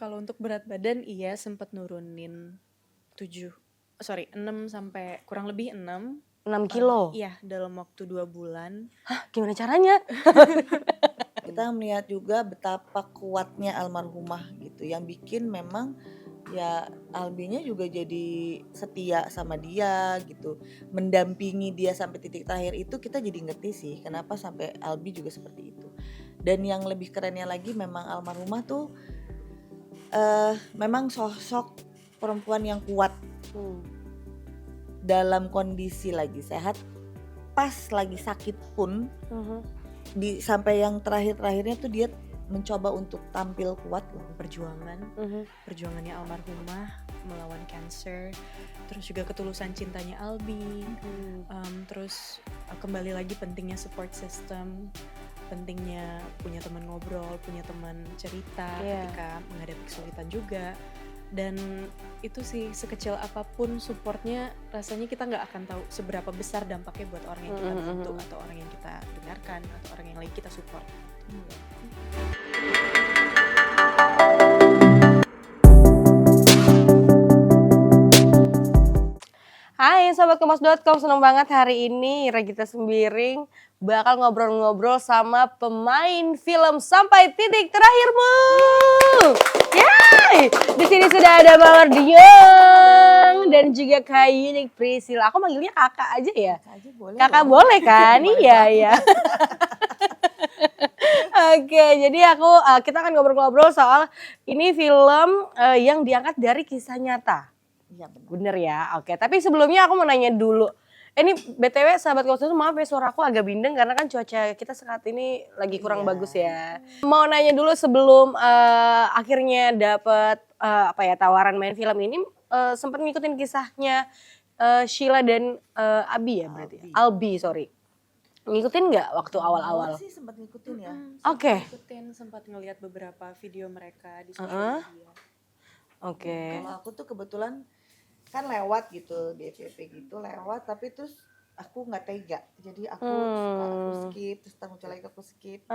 Kalau untuk berat badan iya sempat nurunin 6 sampai kurang lebih 6. 6 kilo? Iya, dalam waktu 2 bulan. Hah, gimana caranya? Kita melihat juga betapa kuatnya almarhumah gitu, yang bikin memang ya Albinya juga jadi setia sama dia gitu, mendampingi dia sampai titik terakhir itu. Kita jadi ngerti sih kenapa sampai Albi juga seperti itu. Dan yang lebih kerennya lagi memang almarhumah tuh memang sosok perempuan yang kuat dalam kondisi lagi sehat, pas lagi sakit pun sampai yang terakhir-terakhirnya tuh dia mencoba untuk tampil kuat loh. Perjuangannya almarhumah melawan cancer, terus juga ketulusan cintanya Albi, terus kembali lagi pentingnya support system, pentingnya punya teman ngobrol, punya teman cerita ketika menghadapi kesulitan juga. Dan itu sih, sekecil apapun supportnya, rasanya kita nggak akan tahu seberapa besar dampaknya buat orang yang kita bantu atau orang yang kita dengarkan atau orang yang lagi kita support. Hai Sobat Kompas.com, seneng banget hari ini Regita Sembiring bakal ngobrol-ngobrol sama pemain film Sampai Titik Terakhirmu. Yeay! Di sini sudah ada Mawar Diong dan juga Kak Yunik Priscilla. Aku manggilnya kakak aja ya? Kakak boleh kan? Iya. Oke, jadi kita akan ngobrol-ngobrol soal ini film yang diangkat dari kisah nyata. Iya benar. Bener ya, oke. Tapi sebelumnya aku mau nanya dulu. Ini BTW sahabat Kompas, maaf ya suara aku agak bindeng karena kan cuaca kita saat ini lagi kurang bagus ya. Mau nanya dulu sebelum akhirnya dapet tawaran main film ini, sempat ngikutin kisahnya Sheila dan Abi ya berarti ya? Albi, sorry. Ngikutin nggak waktu awal-awal? Sih sempat ngikutin ya. Oke. Sempat ngelihat beberapa video mereka di sosial media. Oke. Kalau aku tuh kebetulan kan lewat gitu di FYP gitu lewat, tapi terus aku nggak tega, jadi aku skip, terus muncul lagi aku skip gitu.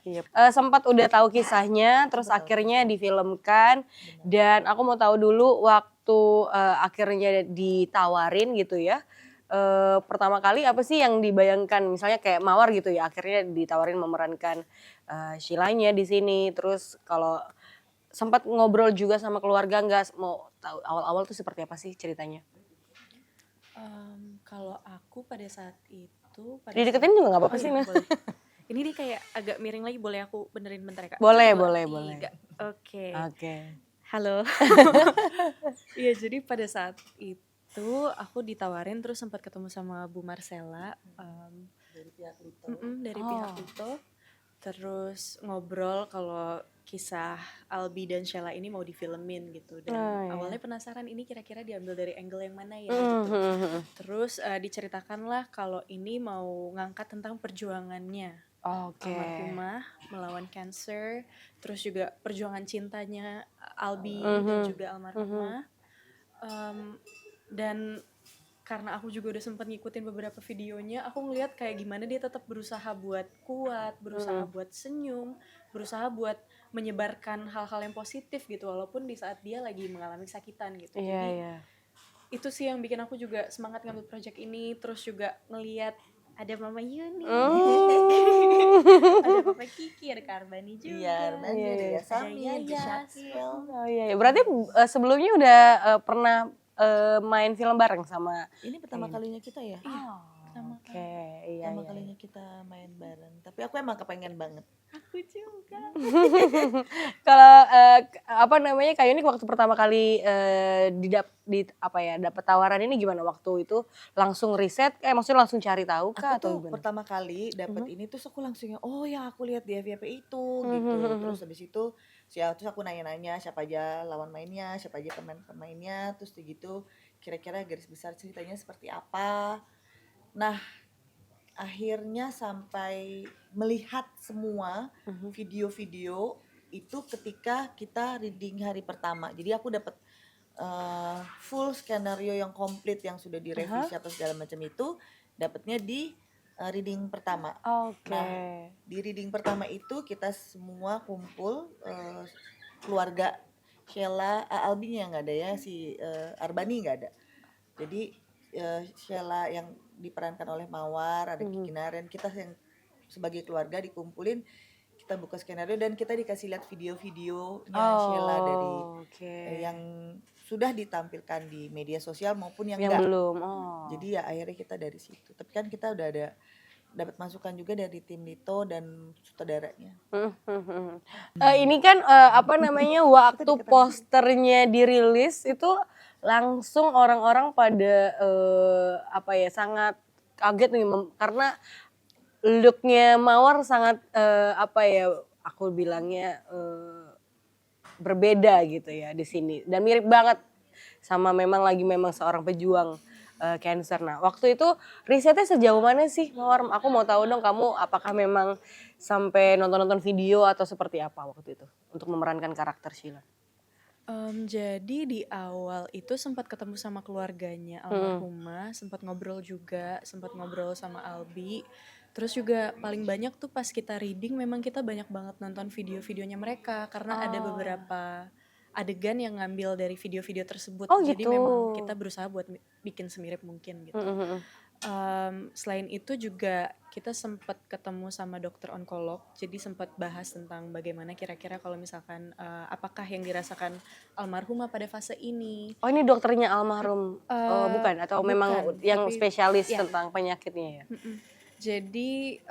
Iya. Sempat udah tahu kisahnya, terus akhirnya difilmkan. Dan aku mau tahu dulu waktu akhirnya ditawarin gitu ya. Pertama kali apa sih yang dibayangkan, misalnya kayak Mawar gitu ya, akhirnya ditawarin memerankan Sheila-nya di sini. Terus kalau sempat ngobrol juga sama keluarga nggak, mau tahu awal-awal tuh seperti apa sih ceritanya? Kalau aku pada saat itu Dideketin juga nggak apa-apa sih, Mas. Ini dia kayak agak miring lagi, boleh aku benerin bentar ya Kak? Boleh. Oke. Oke. Halo. Iya, jadi pada saat itu aku ditawarin, terus sempat ketemu sama Bu Marcella Dari pihak Lito. pihak Lito. Terus ngobrol kalau kisah Albi dan Sheila ini mau difilmin gitu. Dan awalnya penasaran ini kira-kira diambil dari angle yang mana ya gitu. Terus diceritakanlah kalau ini mau ngangkat tentang perjuangannya almarhumah melawan cancer, terus juga perjuangan cintanya Albi dan juga almarhumah. Dan karena aku juga udah sempat ngikutin beberapa videonya, aku ngeliat kayak gimana dia tetap berusaha buat kuat, berusaha buat senyum, berusaha buat menyebarkan hal-hal yang positif gitu, walaupun di saat dia lagi mengalami kesakitan gitu. Jadi itu sih yang bikin aku juga semangat ngambil project ini. Terus juga ngeliat ada Mama Yuni, ada Papa Kiki, ada Karbani juga. Iya, ada Sami, ada ada Syakil. Syakil. Berarti sebelumnya udah pernah main film bareng sama? Ini pertama kalinya kita ya? Pertama kalinya kita main bareng. Tapi aku emang kepengen banget. Aku juga. Kalau Kak Yunik waktu pertama kali dapat tawaran ini gimana waktu itu? Langsung riset, maksudnya langsung cari tahu kah Aku tuh atau gimana? pertama kali dapat ini terus aku langsung yang aku lihat di FYP itu gitu. Terus habis itu terus aku nanya-nanya siapa aja lawan mainnya, siapa aja pemain-pemainnya, terus gitu kira-kira garis besar ceritanya seperti apa. Nah, akhirnya sampai melihat semua video-video itu ketika kita reading hari pertama. Jadi aku dapat full skenario yang komplit yang sudah direvisi atau segala macam itu dapatnya di reading pertama. Nah, di reading pertama itu kita semua kumpul keluarga Sheila, Albinya nggak ada ya, si Arbani nggak ada. Jadi Sheila yang diperankan oleh Mawar, ada Kiki Naren, kita yang sebagai keluarga dikumpulin, kita buka skenario dan kita dikasih lihat video-videonya Sheila dari Oke. yang sudah ditampilkan di media sosial maupun yang Yang enggak. belum. Jadi ya akhirnya kita dari situ. Tapi kan kita udah ada dapat masukan juga dari tim Lito dan sutradaranya. Ini kan apa namanya, waktu posternya dirilis itu langsung orang-orang pada apa ya, sangat kaget nih karena looknya Mawar sangat apa ya, aku bilangnya berbeda gitu ya di sini dan mirip banget sama memang seorang pejuang cancer. Nah, waktu itu risetnya sejauh mana sih, Mawar? Aku mau tahu dong, kamu apakah memang sampai nonton-nonton video atau seperti apa waktu itu untuk memerankan karakter Sheila? Jadi di awal itu sempat ketemu sama keluarganya almarhumah, sempat ngobrol juga, sempat ngobrol sama Albi. Terus juga paling banyak tuh pas kita reading memang kita banyak banget nonton video-videonya mereka karena ada beberapa adegan yang ngambil dari video-video tersebut. Oh, Jadi gitu. memang kita berusaha buat bikin semirip mungkin gitu. Selain itu juga kita sempat ketemu sama dokter onkolog, jadi sempat bahas tentang bagaimana kira-kira kalau misalkan apakah yang dirasakan almarhumah pada fase ini. Oh, ini dokternya almarhum? Bukan? Atau memang bukan, yang tapi- spesialis ya. tentang penyakitnya ya? Jadi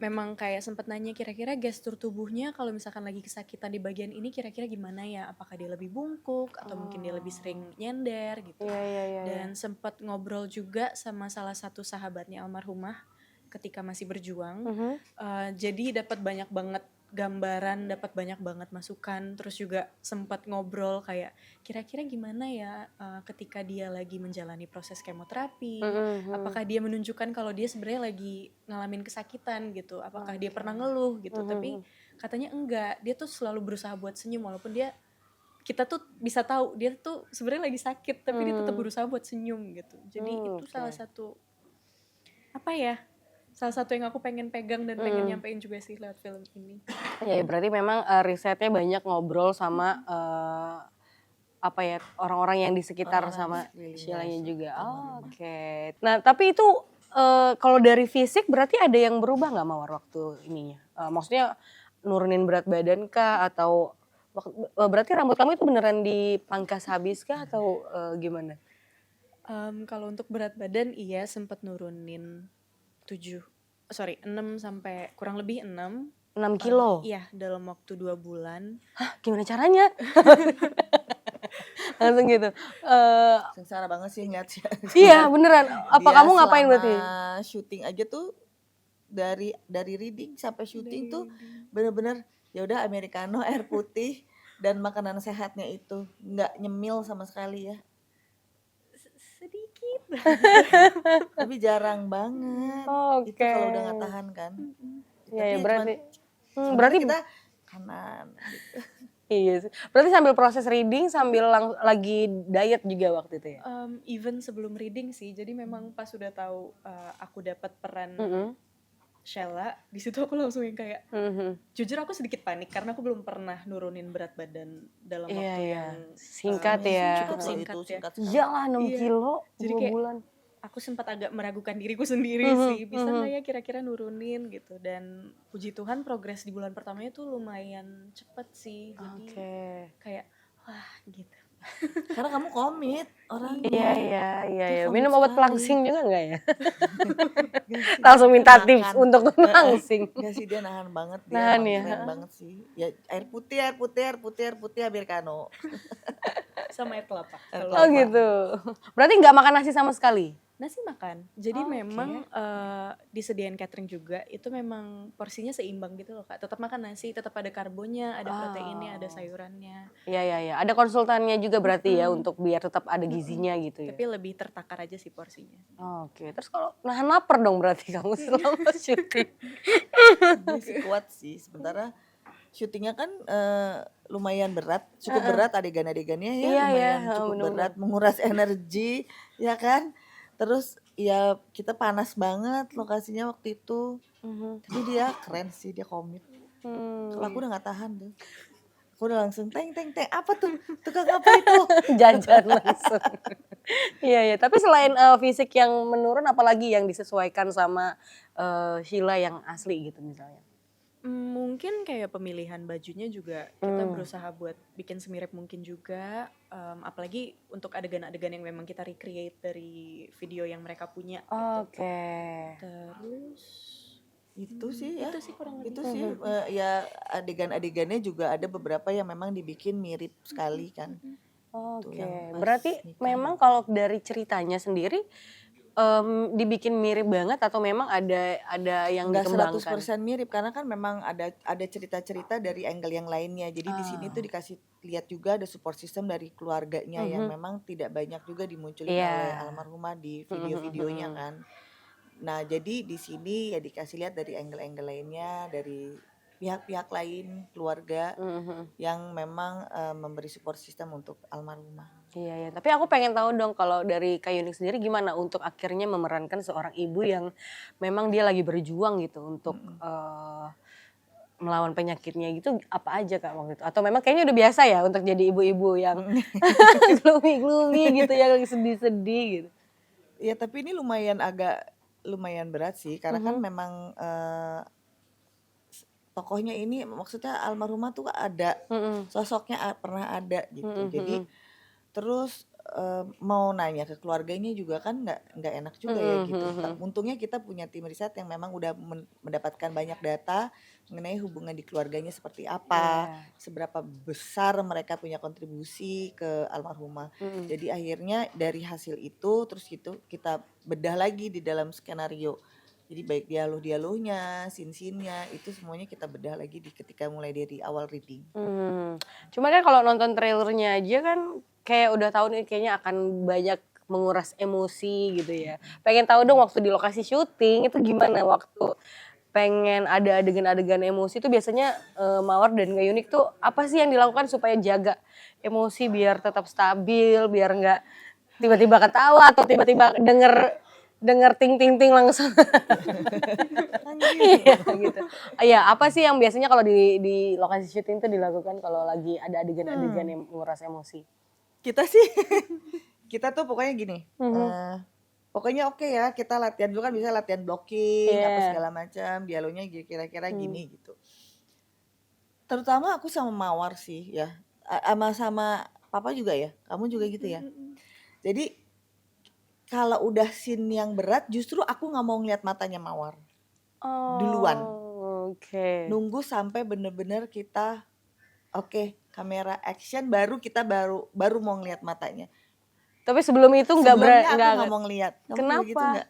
memang kayak sempat nanya kira-kira gestur tubuhnya kalau misalkan lagi kesakitan di bagian ini kira-kira gimana ya? Apakah dia lebih bungkuk atau mungkin dia lebih sering nyender gitu. Iya. Dan sempat ngobrol juga sama salah satu sahabatnya almarhumah ketika masih berjuang. Jadi dapat banyak banget gambaran, dapat banyak banget masukan, terus juga sempat ngobrol kayak kira-kira gimana ya ketika dia lagi menjalani proses kemoterapi, apakah dia menunjukkan kalau dia sebenarnya lagi ngalamin kesakitan gitu, apakah dia pernah ngeluh gitu, tapi katanya enggak, dia tuh selalu berusaha buat senyum walaupun kita tuh bisa tahu dia tuh sebenarnya lagi sakit tapi dia tetap berusaha buat senyum gitu. Jadi itu salah satu salah satu yang aku pengen pegang dan pengen nyampein juga sih lewat film ini. Ya, berarti memang risetnya banyak ngobrol sama apa ya, orang-orang yang di sekitar sama Sheila-nya juga. Oke. Nah, tapi itu kalau dari fisik berarti ada yang berubah nggak, Mawar, waktu ininya? Maksudnya nurunin berat badan kah atau berarti rambut kamu itu beneran dipangkas habis kah atau gimana? Kalau untuk berat badan iya sempat nurunin 6 sampai kurang lebih 6 kilo? Iya, dalam waktu 2 bulan. Hah, gimana caranya? Langsung gitu. Sengsara banget sih ngeliat sih. Iya, beneran. Apa Dia kamu ngapain selama berarti? syuting aja tuh dari reading sampai syuting tuh bener-bener ya udah americano, air putih dan makanan sehatnya itu nggak nyemil sama sekali ya. Sedikit. Tapi jarang banget. Oke. Itu kalau udah nggak tahan kan. Iya, Tapi berarti cuman berarti kita kanan gitu. iya sih. Berarti sambil proses reading sambil lagi diet juga waktu itu ya? Even sebelum reading sih, jadi memang pas udah tahu aku dapat peran Sheila, di situ aku langsung yang kayak jujur aku sedikit panik karena aku belum pernah nurunin berat badan dalam waktu yang singkat ya. cukup Loh, singkat itu ya. singkat sekali. Iyalah 6 Iya. kilo Jadi 2 kayak bulan. aku sempat agak meragukan diriku sendiri sih, bisa nggak ya kira-kira nurunin gitu. Dan puji Tuhan progres di bulan pertamanya tuh lumayan cepet sih, jadi kayak wah gitu. Karena kamu komit orang. Iya. komit Minum obat sekali. pelangsing juga enggak ya? Langsung minta tips Makan. untuk pelangsing. Enggak sih, dia nahan banget, dia Nahan emang ya. keren banget sih. Ya air putih americano. Sama air kelapa. Air Kalau Oh gitu. Berarti nggak makan nasi sama sekali? nasi makan. Jadi memang disediain catering juga. Itu memang porsinya seimbang gitu loh Kak. Tetap makan nasi, tetap ada karbonnya, ada proteinnya, ada sayurannya. Iya. Ada konsultannya juga berarti ya untuk biar tetap ada gizinya gitu ya. Tapi lebih tertakar aja sih porsinya. Oke. Terus kalau nahan lapar dong berarti kamu selama syuting. Dia sih kuat sih. Sementara syutingnya kan lumayan berat, cukup berat adegan-adegannya ya, Iya, lumayan cukup bener-bener. berat, menguras energi, ya kan. Terus ya kita panas banget lokasinya waktu itu. Tapi dia keren sih, dia komit. Kalau aku udah nggak tahan tuh. Aku udah langsung teng teng teng, apa tuh? Tukang apa itu? Jajan langsung. Iya, tapi selain fisik yang menurun apalagi yang disesuaikan sama Sheila yang asli gitu misalnya? Mungkin kayak pemilihan bajunya juga kita berusaha buat bikin semirip mungkin juga, apalagi untuk adegan-adegan yang memang kita recreate dari video yang mereka punya gitu. Oke. Terus Itu sih ya. itu sih kurang lebih. Itu sih ya adegan-adegannya juga ada beberapa yang memang dibikin mirip sekali kan. Tuh Oke, yang pas berarti nikah. memang kalau dari ceritanya sendiri dibikin mirip banget atau memang ada yang Nggak dikembangkan? 100% mirip karena kan memang ada cerita-cerita dari angle yang lainnya. Jadi di sini tuh dikasih lihat juga ada support system dari keluarganya yang memang tidak banyak juga dimunculin Iya. oleh almarhumah di video-videonya kan. Nah, jadi di sini ya dikasih lihat dari angle-angle lainnya, dari pihak-pihak lain, keluarga yang memang memberi support system untuk almarhumah. Iya ya, tapi aku pengen tahu dong kalau dari Kak Yunik sendiri gimana untuk akhirnya memerankan seorang ibu yang memang dia lagi berjuang gitu untuk melawan penyakitnya gitu, apa aja Kak waktu itu? Atau memang kayaknya udah biasa ya untuk jadi ibu-ibu yang gloomy-gloomy gitu, yang lagi sedih-sedih gitu? Ya tapi ini lumayan berat sih karena kan memang tokohnya ini maksudnya almarhumah tuh ada sosoknya pernah ada gitu. Jadi terus mau nanya ke keluarganya juga kan nggak enak juga ya gitu. Untungnya kita punya tim riset yang memang udah mendapatkan banyak data mengenai hubungan di keluarganya seperti apa, seberapa besar mereka punya kontribusi ke almarhumah. Jadi akhirnya dari hasil itu terus gitu kita bedah lagi di dalam skenario. Jadi baik dialog-dialognya, scene-scene-nya itu semuanya kita bedah lagi ketika mulai dari awal reading. Cuma kan kalau nonton trailernya aja kan kayak udah tahu nih kayaknya akan banyak menguras emosi gitu ya. Pengen tahu dong waktu di lokasi syuting itu gimana waktu pengen ada adegan-adegan emosi itu biasanya Mawar dan Kak Yunik tuh apa sih yang dilakukan supaya jaga emosi biar tetap stabil, biar nggak tiba-tiba ketawa atau tiba-tiba denger ting ting ting langsung. Iya gitu. Iya, apa sih yang biasanya kalau di lokasi syuting itu dilakukan kalau lagi ada adegan-adegan yang menguras emosi? Kita sih kita tuh pokoknya gini. Pokoknya oke ya, kita latihan dulu kan bisa latihan blocking apa segala macam, dialognya kira-kira gini gitu. Terutama aku sama Mawar sih ya. Sama Papa juga ya. Kamu juga gitu ya. Jadi kalau udah scene yang berat justru aku nggak mau ngeliat matanya Mawar. Duluan. Oke. Nunggu sampai bener-bener kita oke, kamera action baru kita baru mau ngeliat matanya. Tapi sebelum itu nggak nggak mau ngeliat. Kenapa? Gitu nggak?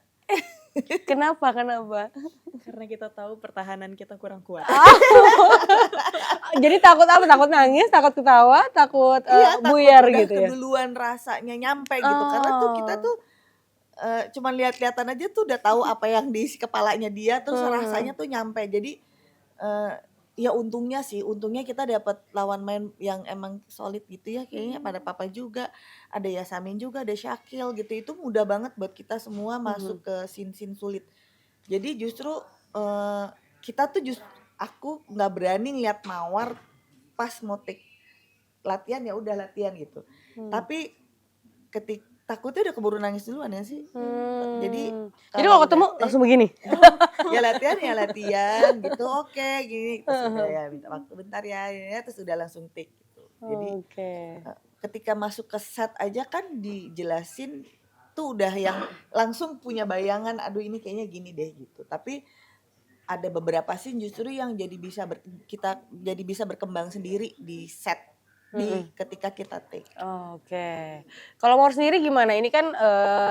Kenapa? Karena kita tahu pertahanan kita kurang kuat. Jadi takut apa? Takut nangis, takut ketawa, takut buyar udah gitu ya? keduluan rasanya nyampe gitu. Karena tuh kita tuh cuman lihat-lihatan aja tuh udah tahu apa yang di kepalanya dia, terus rasanya tuh nyampe. Jadi ya untungnya kita dapat lawan main yang emang solid gitu ya, kayaknya pada Papa juga, ada Yasamin juga, ada Syakil gitu. Itu mudah banget buat kita semua masuk ke scene-scene sulit. Jadi justru kita tuh aku nggak berani ngeliat Mawar pas mau take latihan, ya udah latihan gitu. Tapi takutnya udah keburu nangis duluan ya sih. Jadi kalau ketemu langsung begini. ya latihan gitu, oke gini, terus udah ya minta waktu bentar ya, terus udah langsung take gitu. Jadi ketika masuk ke set aja kan dijelasin tuh udah yang langsung punya bayangan, aduh ini kayaknya gini deh gitu. Tapi ada beberapa scene justru yang kita jadi bisa berkembang sendiri di set ketika kita take. Oke. Kalau Mawar sendiri gimana? Ini kan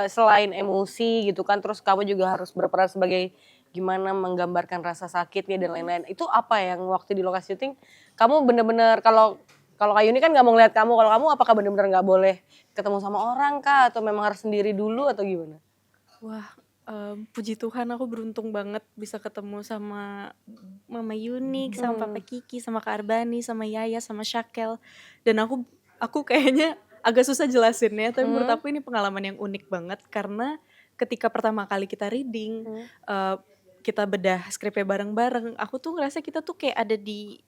selain emosi gitu kan, terus kamu juga harus berperan sebagai gimana menggambarkan rasa sakitnya dan lain-lain. Itu apa yang waktu di lokasi syuting kamu bener-bener kalau Kak Yuni kan nggak mau ngeliat kamu, kalau kamu apakah bener-bener nggak boleh ketemu sama orang kah atau memang harus sendiri dulu atau gimana? Wah, puji Tuhan aku beruntung banget bisa ketemu sama Mama Yunik, sama Papa Kiki, sama Kak Arbani, sama Yaya, sama Syakel. Dan aku kayaknya agak susah jelasinnya, tapi menurut aku ini pengalaman yang unik banget karena ketika pertama kali kita reading, kita bedah skripnya bareng-bareng, aku tuh ngerasa kita tuh kayak ada di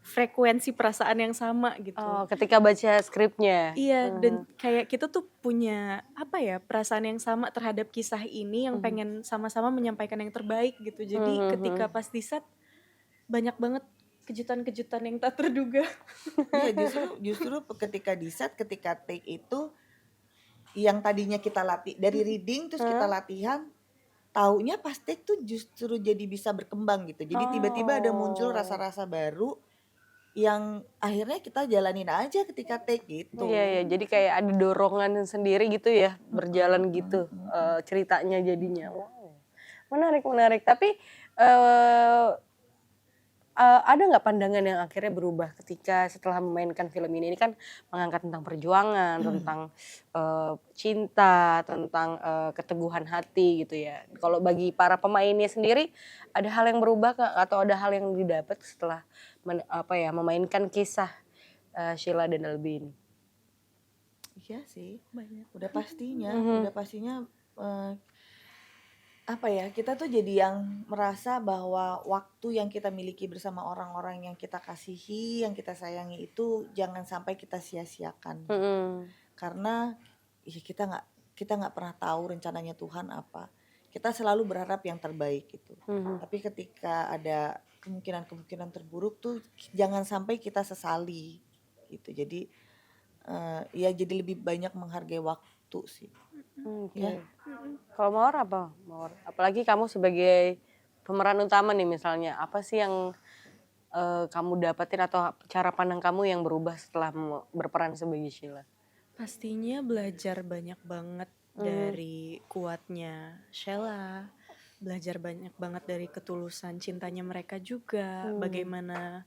frekuensi perasaan yang sama gitu. Oh, ketika baca skripnya. Iya, dan kayak kita tuh punya apa ya, perasaan yang sama terhadap kisah ini yang pengen sama-sama menyampaikan yang terbaik gitu. Jadi ketika pas di set banyak banget kejutan-kejutan yang tak terduga. Iya, justru ketika di set, ketika take itu yang tadinya kita latih dari reading terus kita latihan, taunya pas take tuh justru jadi bisa berkembang gitu. Jadi tiba-tiba ada muncul rasa-rasa baru yang akhirnya kita jalanin aja ketika take gitu. Iya, jadi kayak ada dorongan sendiri gitu ya, berjalan gitu ceritanya jadinya. Wow, menarik. Tapi ada nggak pandangan yang akhirnya berubah ketika setelah memainkan film ini? Ini kan mengangkat tentang perjuangan, tentang cinta, tentang keteguhan hati gitu ya. Kalau bagi para pemainnya sendiri, ada hal yang berubah Kak? Atau ada hal yang didapat setelah memainkan kisah Sheila dan Albi ini? Iya sih, Banyak. udah pastinya apa ya, kita tuh jadi yang merasa bahwa waktu yang kita miliki bersama orang-orang yang kita kasihi, yang kita sayangi itu jangan sampai kita sia-siakan. Karena ya kita nggak pernah tahu rencananya Tuhan apa. Kita selalu berharap yang terbaik gitu. Tapi ketika ada kemungkinan terburuk tuh jangan sampai kita sesali gitu. Jadi ya jadi lebih banyak menghargai waktu sih. Ya. Kalau Mawar apa? Mawar. Apalagi kamu sebagai pemeran utama nih misalnya, apa sih yang kamu dapatin atau cara pandang kamu yang berubah setelah berperan sebagai Sheila? Pastinya belajar banyak banget dari kuatnya Sheila, belajar banyak banget dari ketulusan cintanya mereka juga, bagaimana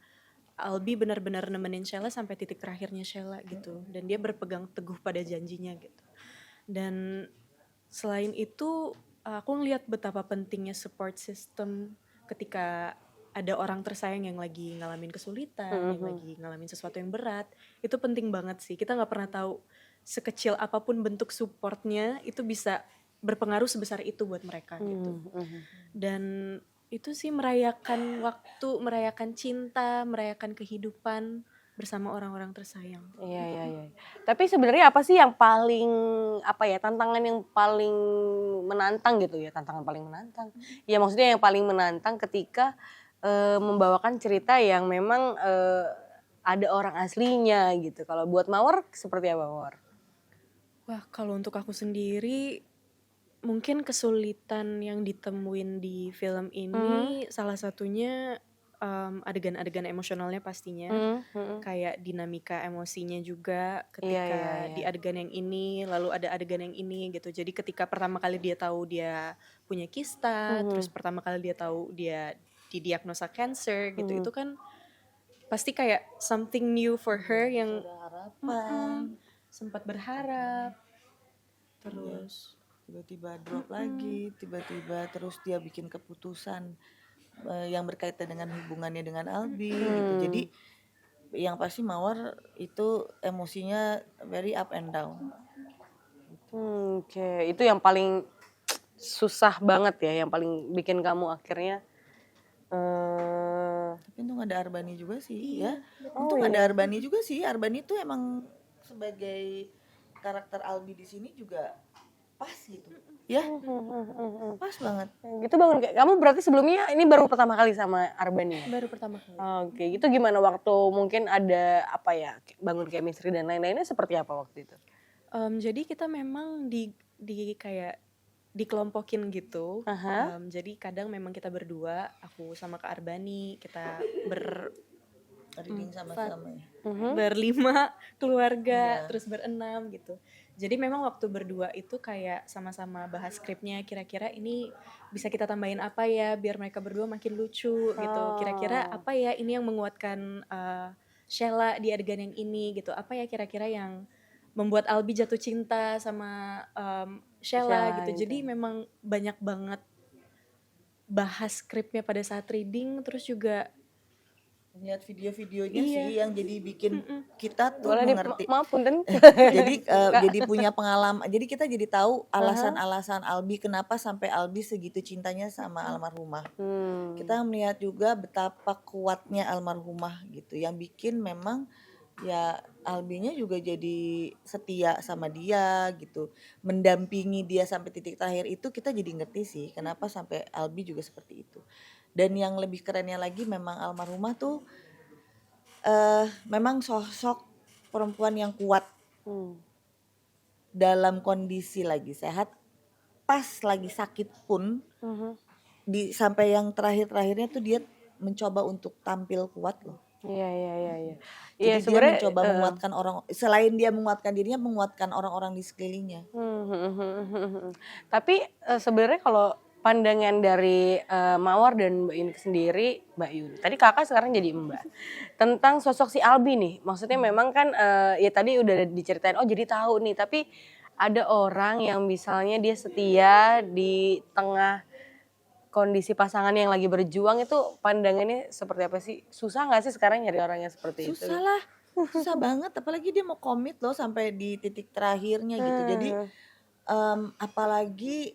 Albi benar-benar nemenin Sheila sampai titik terakhirnya Sheila gitu, dan dia berpegang teguh pada janjinya gitu. Dan selain itu aku ngeliat betapa pentingnya support system ketika ada orang tersayang yang lagi ngalamin kesulitan, yang lagi ngalamin sesuatu yang berat, itu penting banget sih. Kita nggak pernah tahu sekecil apapun bentuk supportnya itu bisa berpengaruh sebesar itu buat mereka gitu. Dan itu sih merayakan waktu, merayakan cinta, merayakan kehidupan bersama orang-orang tersayang. Iya. Tapi sebenarnya apa sih yang paling tantangan yang paling menantang gitu ya, tantangan paling menantang. Ya maksudnya yang paling menantang ketika membawakan cerita yang memang ada orang aslinya gitu. Kalau buat Mawar seperti apa Mawar? Wah, kalau untuk aku sendiri mungkin kesulitan yang ditemuin di film ini salah satunya adegan-adegan emosionalnya pastinya. Kayak dinamika emosinya juga ketika di adegan yang ini, lalu ada adegan yang ini gitu. Jadi ketika pertama kali dia tahu dia punya kista, terus pertama kali dia tahu dia didiagnosa cancer gitu, itu kan pasti kayak something new for her yang sempat berharap. Terus tiba-tiba drop lagi, tiba-tiba terus dia bikin keputusan yang berkaitan dengan hubungannya dengan Albi gitu. Jadi yang pasti Mawar itu emosinya very up and down. Oke, itu yang paling susah banget ya, yang paling bikin kamu akhirnya tapi untung ada Arbani juga sih ya. Untung ada Arbani juga sih. Arbani tuh emang sebagai karakter Albi di sini juga pas gitu. Ya. Pas banget. Gitu kamu berarti sebelumnya ini baru pertama kali sama Arbani? baru pertama kali. Oke, itu gimana waktu mungkin ada bangun chemistry dan lain-lainnya seperti apa waktu itu? Jadi kita memang di kayak dikelompokin gitu. Jadi kadang memang kita berdua, aku sama Kak Arbani, kita reading sama-sama ya. Berlima keluarga, terus berenam gitu. Jadi memang waktu berdua itu kayak sama-sama bahas skripnya, kira-kira ini bisa kita tambahin apa ya biar mereka berdua makin lucu gitu. Kira-kira apa ya ini yang menguatkan Sheila di adegan yang ini gitu. Apa ya kira-kira yang membuat Albi jatuh cinta sama Sheila gitu. Jadi memang banyak banget bahas skripnya pada saat reading, terus juga Lihat video-videonya Iya. sih yang jadi bikin kita tuh Boleh mengerti. maaf punten. Jadi Kak. jadi punya pengalaman. Jadi kita jadi tahu Aha. alasan-alasan Albi kenapa sampai Albi segitu cintanya sama almarhumah. Hmm. Kita melihat juga betapa kuatnya almarhumah gitu, yang bikin memang ya Albinya juga jadi setia sama dia gitu, mendampingi dia sampai titik terakhir itu kita jadi ngerti sih kenapa sampai Albi juga seperti itu. Dan yang lebih kerennya lagi memang almarhumah tuh memang sosok perempuan yang kuat Hmm. dalam kondisi lagi sehat, pas lagi sakit pun Mhm. sampai yang terakhir-terakhirnya tuh dia mencoba untuk tampil kuat loh. Iya iya iya iya. Iya Jadi dia sebenarnya mencoba menguatkan orang, selain dia menguatkan dirinya, menguatkan orang-orang di sekelilingnya. Tapi sebenarnya kalau pandangan dari Mawar dan Mbak Yuni sendiri, Mbak Yuni. Tadi kakak sekarang jadi Mbak. Tentang sosok si Albi nih. Maksudnya memang kan ya tadi udah diceritain oh jadi tahu nih, tapi ada orang yang misalnya dia setia di tengah kondisi pasangan yang lagi berjuang itu pandangannya seperti apa sih? Susah nggak sih sekarang nyari orang yang seperti itu? Susah lah, susah banget. Apalagi dia mau komit loh sampai di titik terakhirnya gitu. Jadi apalagi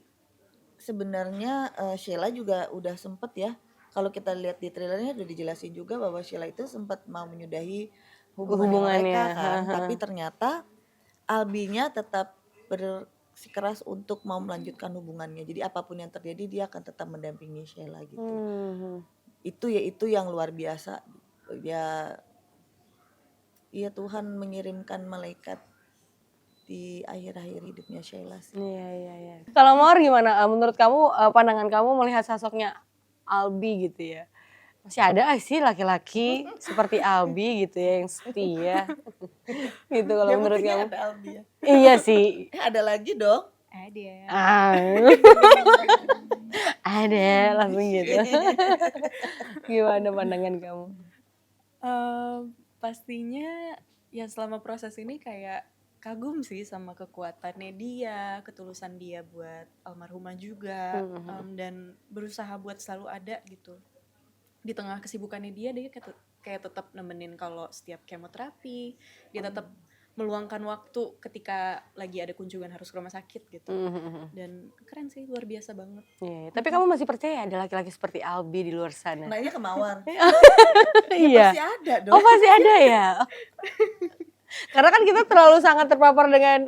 sebenarnya Sheila juga udah sempet ya. Kalau kita lihat di trailernya udah dijelasin juga bahwa Sheila itu sempat mau menyudahi hubungannya Hubungannya. mereka kan. Tapi ternyata Albinya tetap bersikeras untuk mau melanjutkan hubungannya. Jadi apapun yang terjadi dia akan tetap mendampingi Sheila gitu. Itu yang luar biasa. Ya Tuhan mengirimkan malaikat di akhir-akhir hidupnya Sheila sih. Iya iya iya. Kalau Mawar gimana? Menurut kamu pandangan kamu melihat sosoknya Albi gitu ya? Masih ada gak sih laki-laki seperti Albi gitu ya yang setia? Gitu kalau Ya menurut buktinya kamu? ada Albi ya. Iya sih. Ada lagi dong. Ada. Ah. Ada langsung gitu. Gimana pandangan kamu? Pastinya ya selama proses ini kayak kagum sih sama kekuatannya dia, ketulusan dia buat almarhumah juga, dan berusaha buat selalu ada gitu. Di tengah kesibukannya dia kayak tetap nemenin kalau setiap kemoterapi, dia tetap meluangkan waktu ketika lagi ada kunjungan harus ke rumah sakit gitu. Dan keren sih, luar biasa banget. Iya, tapi kamu masih percaya ada laki-laki seperti Albi di luar sana? Nanya ke Mawar. Iya. Masih ada dong. Oh masih ada ya? Karena kan kita terlalu sangat terpapar dengan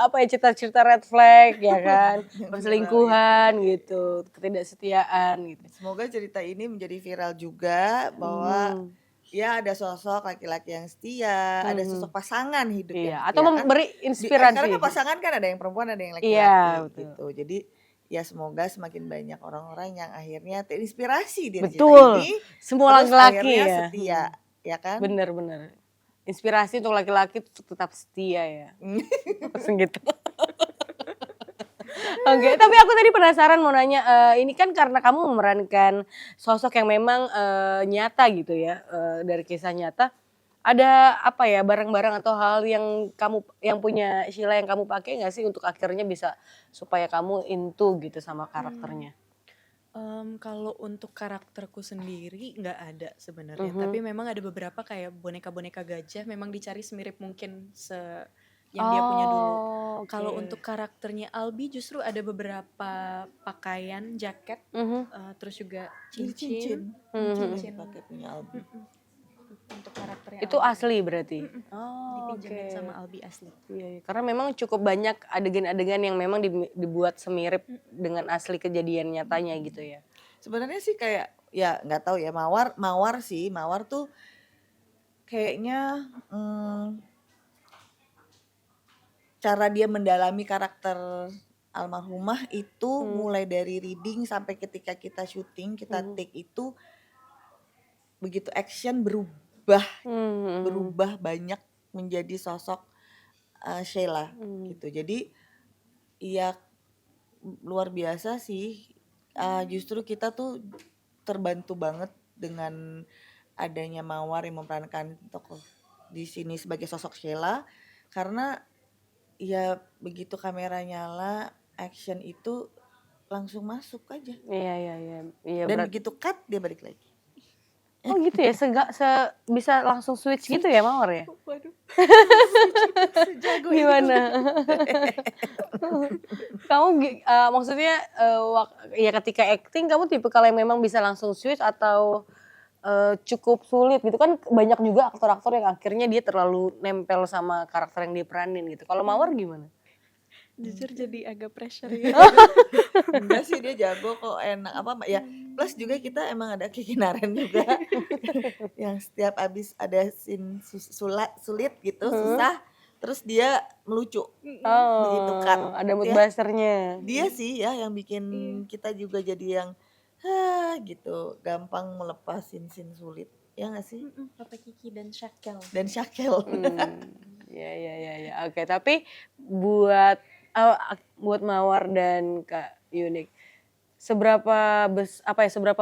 cerita-cerita red flag ya kan, perselingkuhan gitu, ketidaksetiaan gitu. Semoga cerita ini menjadi viral juga bahwa ya ada sosok laki-laki yang setia, ada sosok pasangan hidup Iya, yang atau setia, memberi inspirasi. Karena kan pasangan kan ada yang perempuan ada yang laki-laki Iya, betul. gitu. Jadi ya semoga semakin banyak orang-orang yang akhirnya terinspirasi dari cerita Betul. ini. Semua terus laki-laki akhirnya ya. setia, ya kan? Bener-bener. Inspirasi untuk laki-laki tetap setia ya. Langsung gitu. Oke, tapi aku tadi penasaran mau nanya, ini kan karena kamu memerankan sosok yang memang nyata gitu ya, dari kisah nyata. Ada apa ya barang-barang atau hal yang punya Sheila yang kamu pakai nggak sih untuk akhirnya bisa supaya kamu into gitu sama karakternya? Kalau untuk karakterku sendiri nggak ada sebenarnya, tapi memang ada beberapa kayak boneka-boneka gajah memang dicari semirip mungkin yang dia punya dulu. Kalau untuk karakternya Albi justru ada beberapa pakaian, jaket, terus juga cincin. Cincin pakai punya Albi. Untuk karakternya Itu Albi. asli berarti? Dipinjemin oke. sama Albi asli. Iya, karena memang cukup banyak adegan-adegan yang memang dibuat semirip dengan asli kejadian nyatanya gitu ya. Sebenarnya sih kayak ya nggak tahu ya Mawar tuh kayaknya cara dia mendalami karakter almarhumah itu mulai dari reading sampai ketika kita syuting, kita take itu begitu action berubah banyak menjadi sosok Sheila gitu. Jadi ya luar biasa sih. Justru kita tuh terbantu banget dengan adanya Mawar yang memerankan tokoh di sini sebagai sosok Sheila, karena ya begitu kamera nyala action itu langsung masuk aja. Iya. Dan begitu cut dia balik lagi. Oh gitu ya, bisa langsung switch gitu ya Mawar ya? Waduh, sejago itu. Gimana? Kamu maksudnya ya ketika acting kamu tipikal yang memang bisa langsung switch atau cukup sulit gitu kan, banyak juga aktor-aktor yang akhirnya dia terlalu nempel sama karakter yang dia peranin gitu. Kalau Mawar gimana? Jujur jadi agak pressure ya. Enggak sih, dia jago kok, enak apa ya. Plus juga kita emang ada Kiki Naren juga yang setiap abis ada scene sulit gitu, susah, terus dia melucu begitu kan. Ada mood Ya, buzzer-nya. dia sih ya yang bikin kita juga jadi yang gitu, gampang melepas scene sulit. Ya nggak sih? Papa Kiki dan Shakel. Dan Shakel. Ya. Oke, tapi buat buat Mawar dan Kak Yunik, seberapa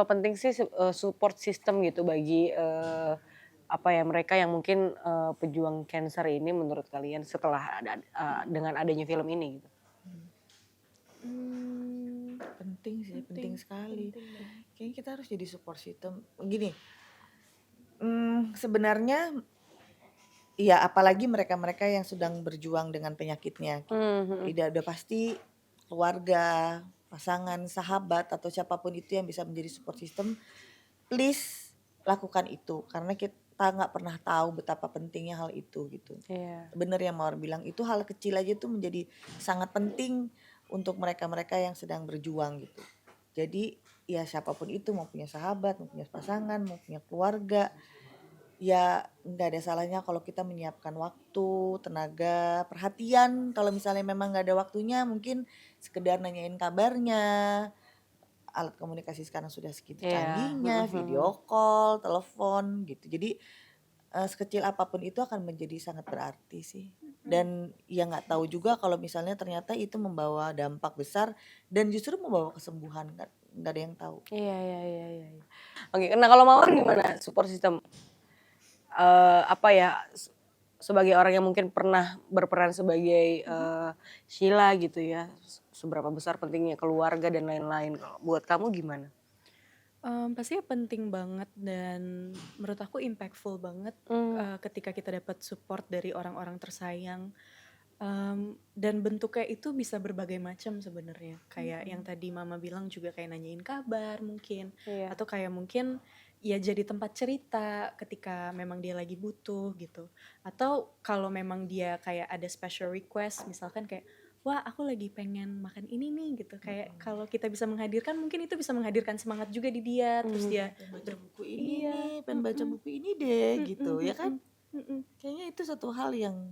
penting sih support system gitu bagi mereka yang mungkin pejuang cancer ini menurut kalian setelah dengan adanya film ini gitu? Penting sih, penting sekali. Kayaknya kita harus jadi support system. Gini, sebenarnya ya apalagi mereka-mereka yang sedang berjuang dengan penyakitnya. Udah pasti keluarga, pasangan, sahabat atau siapapun itu yang bisa menjadi support system, please lakukan itu karena kita nggak pernah tahu betapa pentingnya hal itu gitu. Iya. Bener yang Mawar bilang, itu hal kecil aja tuh menjadi sangat penting untuk mereka-mereka yang sedang berjuang gitu. Jadi ya siapapun itu, mau punya sahabat, mau punya pasangan, mau punya keluarga, ya nggak ada salahnya kalau kita menyiapkan waktu, tenaga, perhatian. Kalau misalnya memang nggak ada waktunya, mungkin sekedar nanyain kabarnya. Alat komunikasi sekarang sudah segitu canggihnya, video call, telepon gitu. Jadi sekecil apapun itu akan menjadi sangat berarti sih. Dan ya nggak tahu juga kalau misalnya ternyata itu membawa dampak besar dan justru membawa kesembuhan, nggak ada yang tahu. Iya. Oke, nah kalau Mawar gimana support system? Sebagai orang yang mungkin pernah berperan sebagai Sheila gitu ya, seberapa besar pentingnya keluarga dan lain-lain. Buat kamu gimana? Pastinya penting banget dan menurut aku impactful banget ketika kita dapat support dari orang-orang tersayang. Dan bentuknya itu bisa berbagai macam sebenarnya. Kayak yang tadi Mama bilang juga kayak nanyain kabar mungkin. Iya. Atau kayak mungkin ya jadi tempat cerita ketika memang dia lagi butuh gitu. Atau kalau memang dia kayak ada special request misalkan kayak wah aku lagi pengen makan ini nih gitu. Kayak kalau kita bisa menghadirkan mungkin itu bisa menghadirkan semangat juga di dia. Terus dia pengen baca buku ini nih, pengen baca buku ini deh gitu ya kan. Kayaknya itu satu hal yang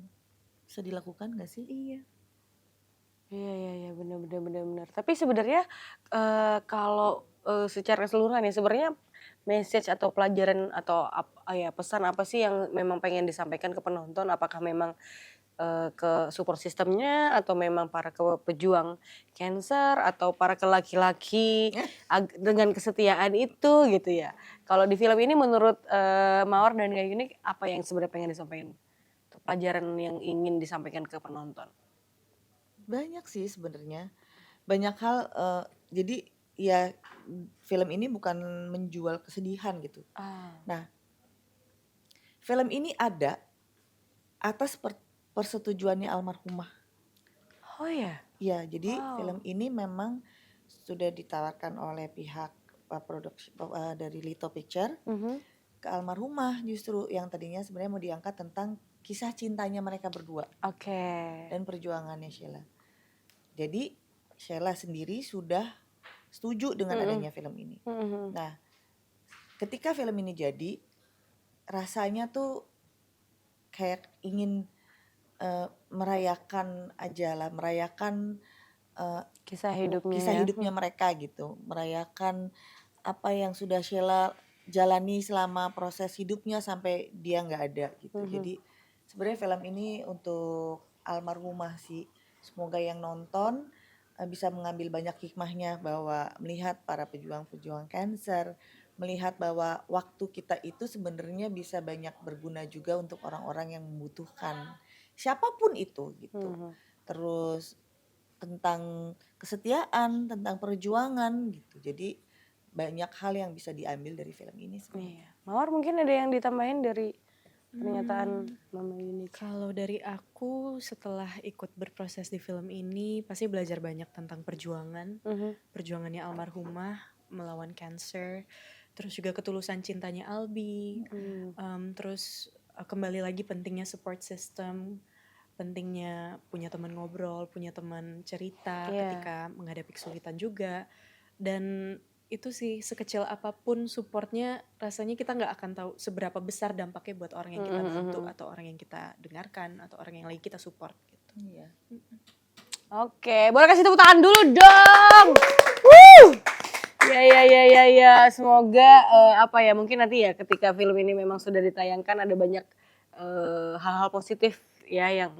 bisa dilakukan gak sih? Iya. Iya, benar. Tapi sebenarnya kalau secara keseluruhan ya sebenarnya message atau pelajaran atau pesan apa sih yang memang pengen disampaikan ke penonton? Apakah memang ke support sistemnya atau memang para pejuang cancer atau para laki-laki dengan kesetiaan itu gitu ya? Kalau di film ini menurut Mawar dan Kak Yunik apa yang sebenarnya pengen disampaikan? Pelajaran yang ingin disampaikan ke penonton? Banyak sih sebenarnya, banyak hal. Jadi ya film ini bukan menjual kesedihan gitu. Nah, film ini ada atas persetujuannya almarhumah. Oh ya? Ya, jadi film ini memang sudah ditawarkan oleh pihak produksi dari Lito Picture ke almarhumah, justru yang tadinya sebenarnya mau diangkat tentang kisah cintanya mereka berdua. Oke. Dan perjuangannya Sheila. Jadi Sheila sendiri sudah setuju dengan adanya film ini. Nah, ketika film ini jadi, rasanya tuh kayak ingin merayakan Kisah hidupnya mereka gitu, merayakan apa yang sudah Sheila jalani selama proses hidupnya sampai dia nggak ada gitu. Jadi sebenarnya film ini untuk almarhumah sih. Semoga yang nonton bisa mengambil banyak hikmahnya bahwa melihat para pejuang-pejuang kanker, melihat bahwa waktu kita itu sebenarnya bisa banyak berguna juga untuk orang-orang yang membutuhkan. Siapapun itu gitu. Terus tentang kesetiaan, tentang perjuangan gitu. Jadi banyak hal yang bisa diambil dari film ini sebenarnya. Mawar mungkin ada yang ditambahin dari pernyataan Mama Yuni? Kalau dari aku setelah ikut berproses di film ini pasti belajar banyak tentang perjuangan, perjuangannya almarhumah melawan cancer, terus juga ketulusan cintanya Albi, terus kembali lagi pentingnya support system, pentingnya punya teman ngobrol, punya teman cerita ketika menghadapi kesulitan juga. Dan itu sih sekecil apapun supportnya rasanya kita nggak akan tahu seberapa besar dampaknya buat orang yang kita bantu atau orang yang kita dengarkan atau orang yang lagi kita support gitu. Iya. Oke, boleh kasih tepuk tangan dulu dong. Woo! Ya. Semoga apa ya, mungkin nanti ya ketika film ini memang sudah ditayangkan ada banyak hal-hal positif ya yang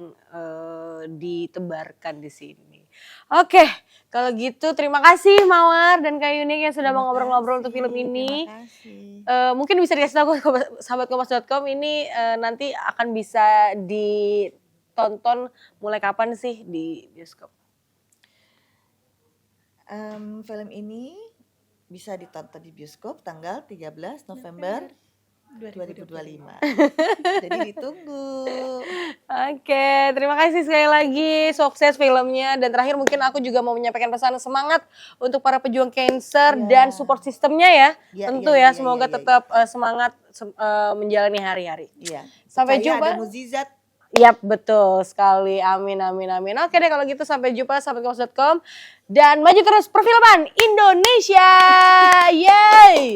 ditebarkan di sini. Oke, kalau gitu terima kasih Mawar dan Kak Yunik yang sudah mau ngobrol-ngobrol untuk film ini. Terima kasih. Mungkin bisa dikasih tahu ke sahabat kompas.com ini nanti akan bisa ditonton mulai kapan sih di bioskop? Film ini bisa ditonton di bioskop tanggal 13 November 2025. Jadi ditunggu. Oke, terima kasih sekali lagi, sukses filmnya. Dan terakhir mungkin aku juga mau menyampaikan pesan semangat untuk para pejuang cancer dan support sistemnya ya. Tentu ya, semoga tetap semangat menjalani hari-hari. Iya. Sampai Percaya jumpa. ada mukjizat. Yap, betul sekali. Amin. Oke deh kalau gitu sampai jumpa sahabat kompas.com dan maju terus perfilman Indonesia. Yeay.